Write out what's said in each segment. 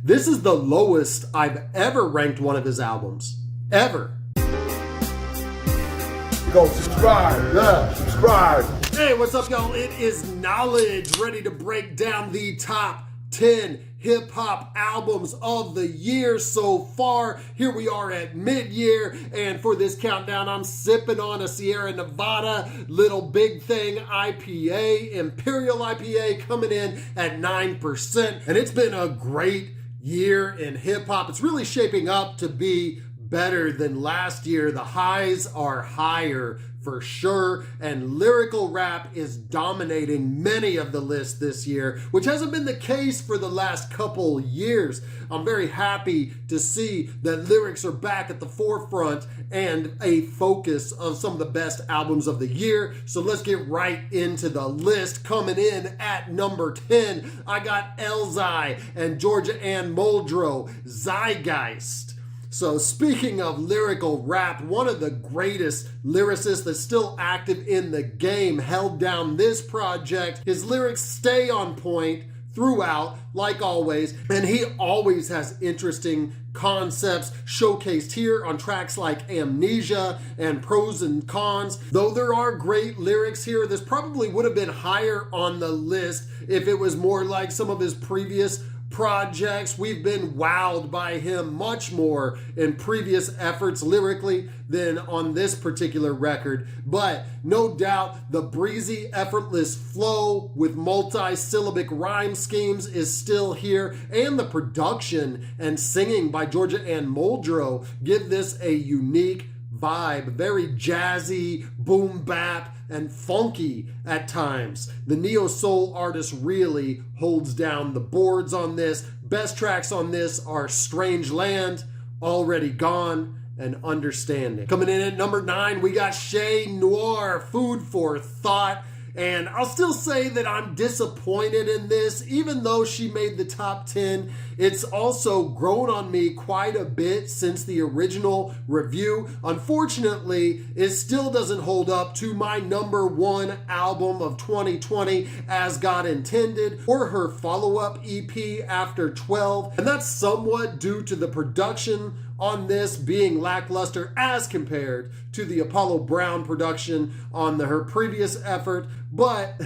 This is the lowest I've ever ranked one of his albums. Ever. Go subscribe, yeah, subscribe. Hey, what's up, y'all? It is Knowledge, ready to break down the top 10 hip-hop albums of the year so far. Here we are at mid-year, and for this countdown, I'm sipping on a Sierra Nevada Little Big Thing IPA, Imperial IPA, coming in at 9%. And it's been a great year in hip-hop. It's really shaping up to be better than last year. The highs are higher for sure, and lyrical rap is dominating many of the lists this year, which hasn't been the case for the last couple years. I'm very happy to see that lyrics are back at the forefront and a focus of some of the best albums of the year. So let's get right into the list. Coming in at number 10, I got Elzhi and Georgia Ann Muldrow, Zeitgeist. So speaking of lyrical rap, one of the greatest lyricists that's still active in the game held down this project. His lyrics stay on point throughout, like always, and he always has interesting concepts showcased here on tracks like Amnesia and Pros and Cons. Though there are great lyrics here, this probably would have been higher on the list if it was more like some of his previous projects. We've been wowed by him much more in previous efforts lyrically than on this particular record, but no doubt the breezy, effortless flow with multi-syllabic rhyme schemes is still here, and the production and singing by Georgia Ann Muldrow give this a unique vibe, very jazzy, boom bap, and funky at times. The neo-soul artist really holds down the boards on this. Best tracks on this are Strange Land, Already Gone, and Understanding. Coming in at number 9, we got Shea Noir, Food for Thought. And I'll still say that I'm disappointed in this, even though she made the top 10. It's also grown on me quite a bit since the original review. Unfortunately, it still doesn't hold up to my number 1 album of 2020, As God Intended, or her follow-up EP After 12. And that's somewhat due to the production on this being lackluster as compared to the Apollo Brown production on her previous effort. But,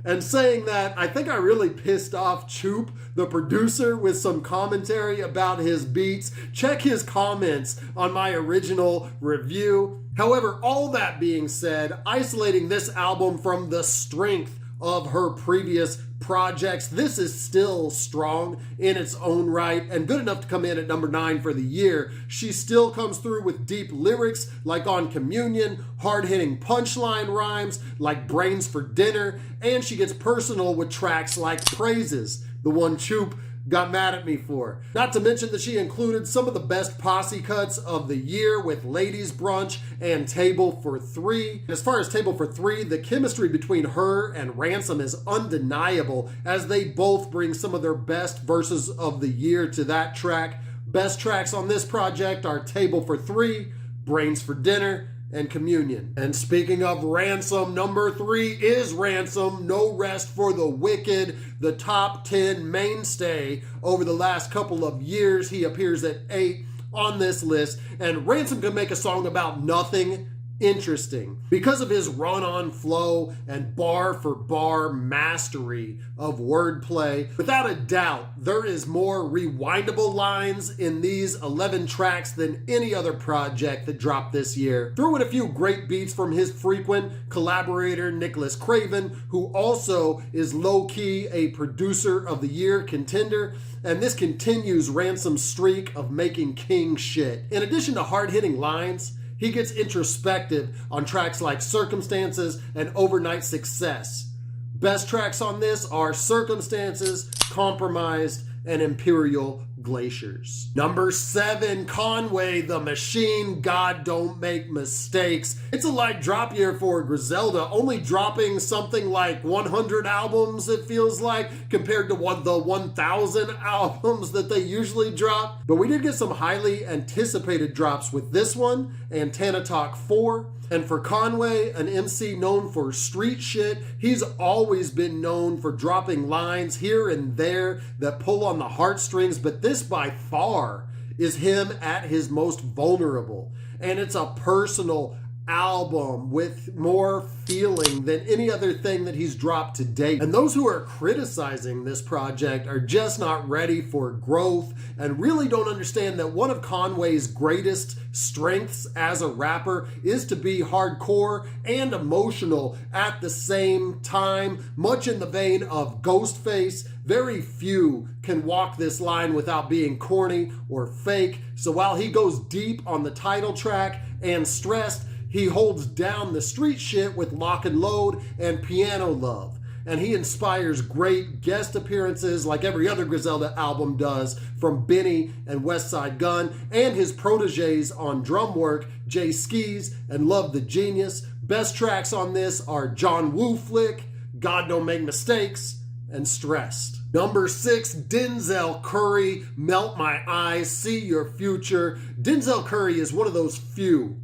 and saying that, I think I really pissed off Choop, the producer, with some commentary about his beats. Check his comments on my original review. However, all that being said, isolating this album from the strength of her previous projects, this is still strong in its own right and good enough to come in at number 9 for the year. She still comes through with deep lyrics like on Communion, hard-hitting punchline rhymes like Brains for Dinner, and she gets personal with tracks like Praises, the one Choop got mad at me for. Not to mention that she included some of the best posse cuts of the year with Ladies Brunch and Table for Three. As far as Table for Three, the chemistry between her and Ransom is undeniable, as they both bring some of their best verses of the year to that track. Best tracks on this project are Table for Three, Brains for Dinner, and Communion. And speaking of Ransom, number 3 is Ransom, No Rest for the Wicked, the top 10 mainstay over the last couple of years. He appears at 8 on this list, and Ransom can make a song about nothing interesting because of his run-on flow and bar-for-bar mastery of wordplay. Without a doubt, there is more rewindable lines in these 11 tracks than any other project that dropped this year. Throw in a few great beats from his frequent collaborator, Nicholas Craven, who also is low-key a Producer of the Year contender, and this continues Ransom's streak of making king shit. In addition to hard-hitting lines, he gets introspective on tracks like Circumstances and Overnight Success. Best tracks on this are Circumstances, Compromised, and Imperial Glaciers. Number 7, Conway, The Machine, God Don't Make Mistakes. It's a light drop year for Griselda, only dropping something like 100 albums, it feels like, compared to the 1,000 albums that they usually drop. But we did get some highly anticipated drops with this one and Tana Talk 4. And for Conway, an MC known for street shit, he's always been known for dropping lines here and there that pull on the heartstrings, but this by far is him at his most vulnerable. And it's a personal album with more feeling than any other thing that he's dropped to date. And those who are criticizing this project are just not ready for growth and really don't understand that one of Conway's greatest strengths as a rapper is to be hardcore and emotional at the same time, much in the vein of Ghostface. Very few can walk this line without being corny or fake. So while he goes deep on the title track and Stressed, he holds down the street shit with Lock and Load and Piano Love. And he inspires great guest appearances like every other Griselda album does, from Benny and Westside Gun, and his proteges on drum work, Jay Skis and Love the Genius. Best tracks on this are John Woo Flick, God Don't Make Mistakes, and Stressed. Number 6, Denzel Curry, Melt My Eyes, See Your Future. Denzel Curry is one of those few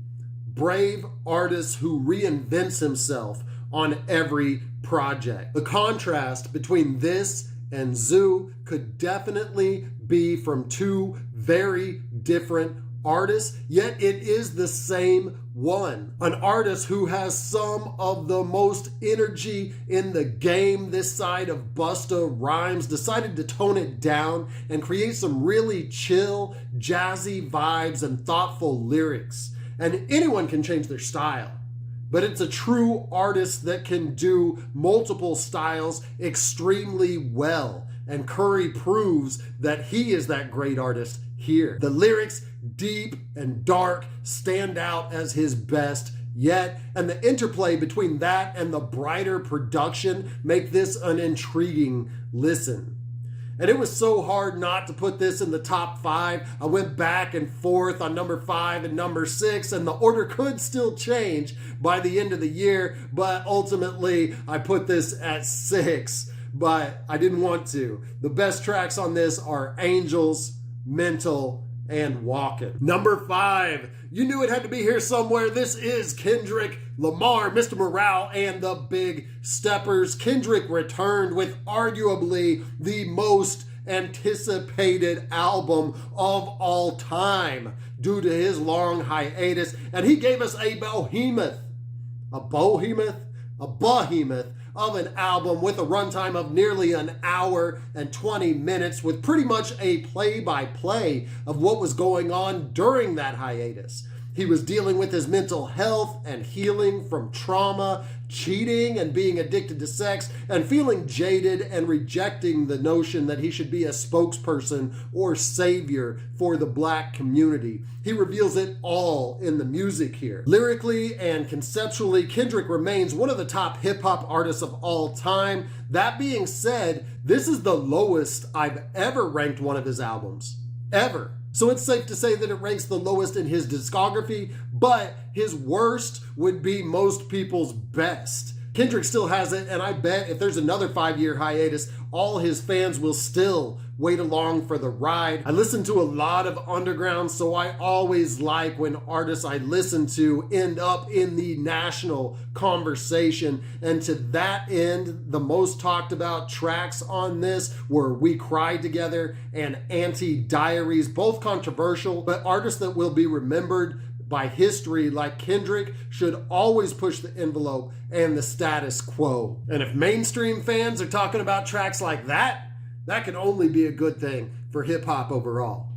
brave artists who reinvents himself on every project. The contrast between this and Zoo could definitely be from two very different artists, yet it is the same one. An artist who has some of the most energy in the game this side of Busta Rhymes decided to tone it down and create some really chill, jazzy vibes and thoughtful lyrics. And anyone can change their style, but it's a true artist that can do multiple styles extremely well. And Curry proves that he is that great artist here. The lyrics, deep and dark, stand out as his best yet, and the interplay between that and the brighter production make this an intriguing listen. And it was so hard not to put this in the top 5. I went back and forth on number 5 and number 6, and the order could still change by the end of the year, but ultimately I put this at 6, but I didn't want to. The best tracks on this are Angels, Mental, and Walkin'. Number 5, you knew it had to be here somewhere. This is Kendrick Lamar, Mr. Morale, and the Big Steppers. Kendrick returned with arguably the most anticipated album of all time due to his long hiatus, and he gave us a behemoth of an album with a runtime of nearly an hour and 20 minutes with pretty much a play-by-play of what was going on during that hiatus. He was dealing with his mental health and healing from trauma, cheating and being addicted to sex, and feeling jaded and rejecting the notion that he should be a spokesperson or savior for the Black community. He reveals it all in the music here. Lyrically and conceptually, Kendrick remains one of the top hip-hop artists of all time. That being said, this is the lowest I've ever ranked one of his albums. Ever. So it's safe to say that it ranks the lowest in his discography, but his worst would be most people's best. Kendrick still has it, and I bet if there's another 5-year hiatus, all his fans will still wait along for the ride. I listen to a lot of underground, so I always like when artists I listen to end up in the national conversation. And to that end, the most talked about tracks on this were We Cried Together and Anti-Diaries, both controversial, but artists that will be remembered by history like Kendrick should always push the envelope and the status quo. And if mainstream fans are talking about tracks like that can only be a good thing for hip-hop overall.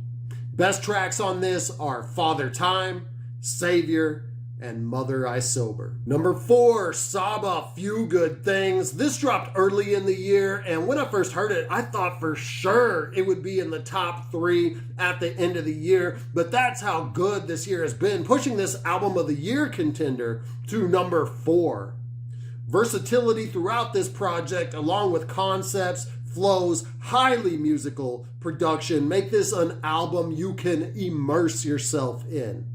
Best tracks on this are Father Time, Savior, and Mother I Sober. Number 4, Saba, Few Good Things. This dropped early in the year, and when I first heard it, I thought for sure it would be in the top 3 at the end of the year, but that's how good this year has been, pushing this album of the year contender to number 4. Versatility throughout this project, along with concepts, flows, highly musical production, make this an album you can immerse yourself in.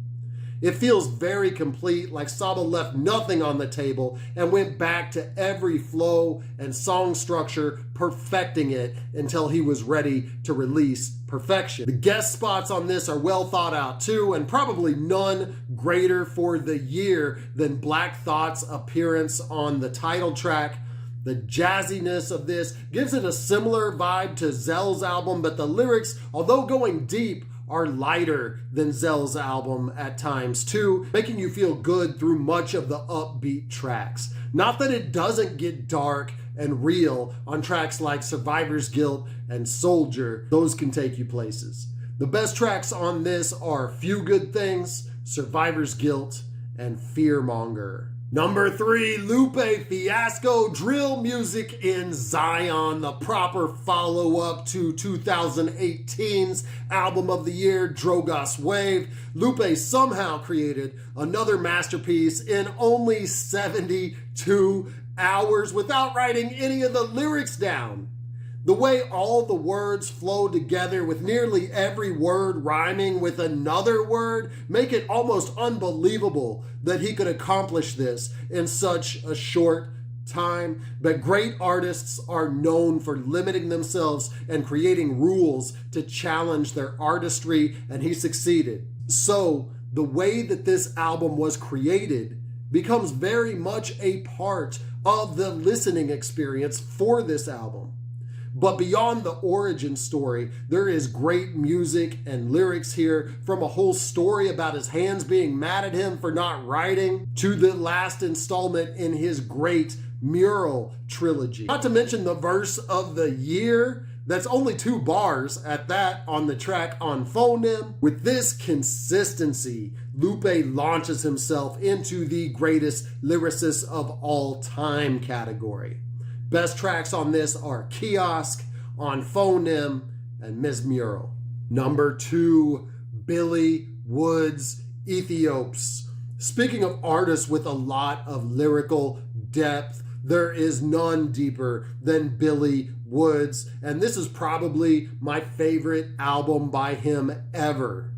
It feels very complete, like Saba left nothing on the table and went back to every flow and song structure, perfecting it until he was ready to release perfection. The guest spots on this are well thought out too, and probably none greater for the year than Black Thought's appearance on the title track. The jazziness of this gives it a similar vibe to Zell's album, but the lyrics, although going deep, are lighter than Zell's album at times too, making you feel good through much of the upbeat tracks. Not that it doesn't get dark and real on tracks like Survivor's Guilt and Soldier. Those can take you places. The best tracks on this are Few Good Things, Survivor's Guilt, and Fearmonger. Number 3, Lupe Fiasco, Drill Music in Zion, the proper follow-up to 2018's album of the year, Drogos Wave. Lupe somehow created another masterpiece in only 72 hours without writing any of the lyrics down. The way all the words flow together with nearly every word rhyming with another word make it almost unbelievable that he could accomplish this in such a short time. But great artists are known for limiting themselves and creating rules to challenge their artistry, and he succeeded. So the way that this album was created becomes very much a part of the listening experience for this album. But beyond the origin story, there is great music and lyrics here, from a whole story about his hands being mad at him for not writing, to the last installment in his great Mural trilogy. Not to mention the verse of the year, that's only 2 bars at that on the track On Phonem. With this consistency, Lupe launches himself into the greatest lyricist of all time category. Best tracks on this are Kiosk, On Phonem, and Ms. Mural. Number 2, Billy Woods, Ethiops. Speaking of artists with a lot of lyrical depth, there is none deeper than Billy Woods, and this is probably my favorite album by him ever.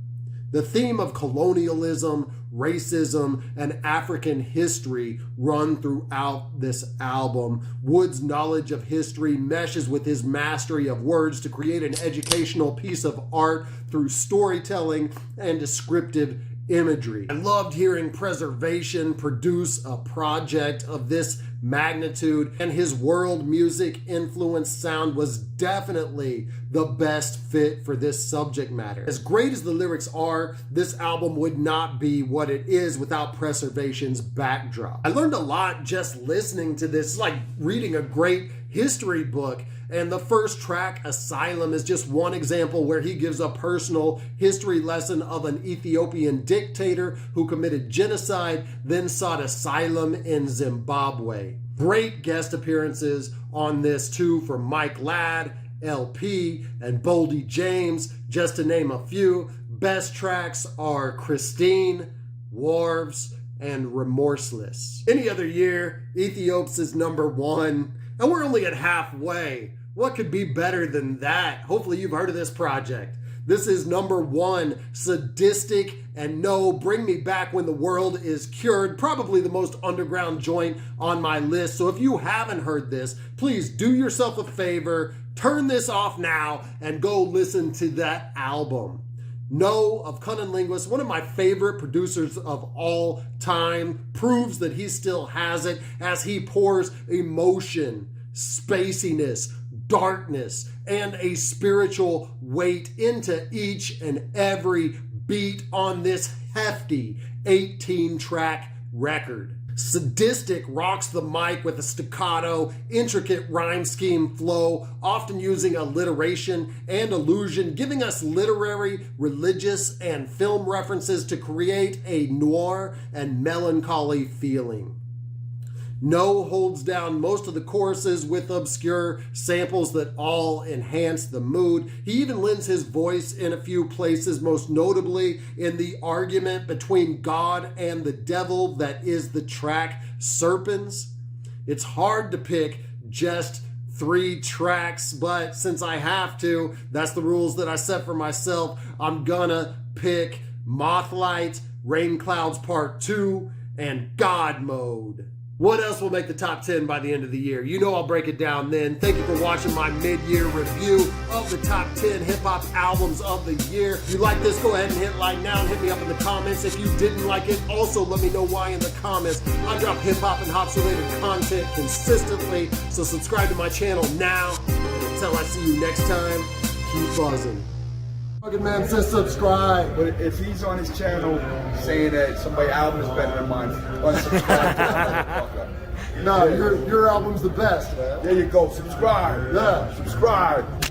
The theme of colonialism, racism, and African history run throughout this album. Wood's knowledge of history meshes with his mastery of words to create an educational piece of art through storytelling and descriptive imagery. I loved hearing Preservation produce a project of this magnitude, and his world music influenced sound was definitely the best fit for this subject matter. As great as the lyrics are, this album would not be what it is without Preservation's backdrop. I learned a lot just listening to this. It's like reading a great history book. And the first track, Asylum, is just one example where he gives a personal history lesson of an Ethiopian dictator who committed genocide, then sought asylum in Zimbabwe. Great guest appearances on this too from Mike Ladd, LP, and Boldy James, just to name a few. Best tracks are Christine, Wharves, and Remorseless. Any other year, Ethiops is number 1, and we're only at halfway. What could be better than that? Hopefully you've heard of this project. This is number 1, Sadistic, and no, Bring Me Back When the World Is Cured, probably the most underground joint on my list. So if you haven't heard this, please do yourself a favor, turn this off now, and go listen to that album. No of Cunnilingus, one of my favorite producers of all time, proves that he still has it as he pours emotion, spaciness, darkness, and a spiritual weight into each and every beat on this hefty 18-track record. Sadistic rocks the mic with a staccato, intricate rhyme scheme flow, often using alliteration and allusion, giving us literary, religious, and film references to create a noir and melancholy feeling. No holds down most of the choruses with obscure samples that all enhance the mood. He even lends his voice in a few places, most notably in the argument between God and the devil that is the track Serpents. It's hard to pick just 3 tracks, but since I have to, that's the rules that I set for myself. I'm gonna pick Mothlight, Rain Clouds Part 2, and God Mode. What else will make the top 10 by the end of the year? You know I'll break it down then. Thank you for watching my mid-year review of the top 10 hip-hop albums of the year. If you like this, go ahead and hit like now and hit me up in the comments. If you didn't like it, also let me know why in the comments. I drop hip-hop and hops-related content consistently, so subscribe to my channel now. And until I see you next time, keep buzzing. Fucking man says subscribe. But if he's on his channel saying that somebody's album is better than mine, unsubscribe. No, your album's the best, man. There you go. Subscribe. Yeah. Subscribe.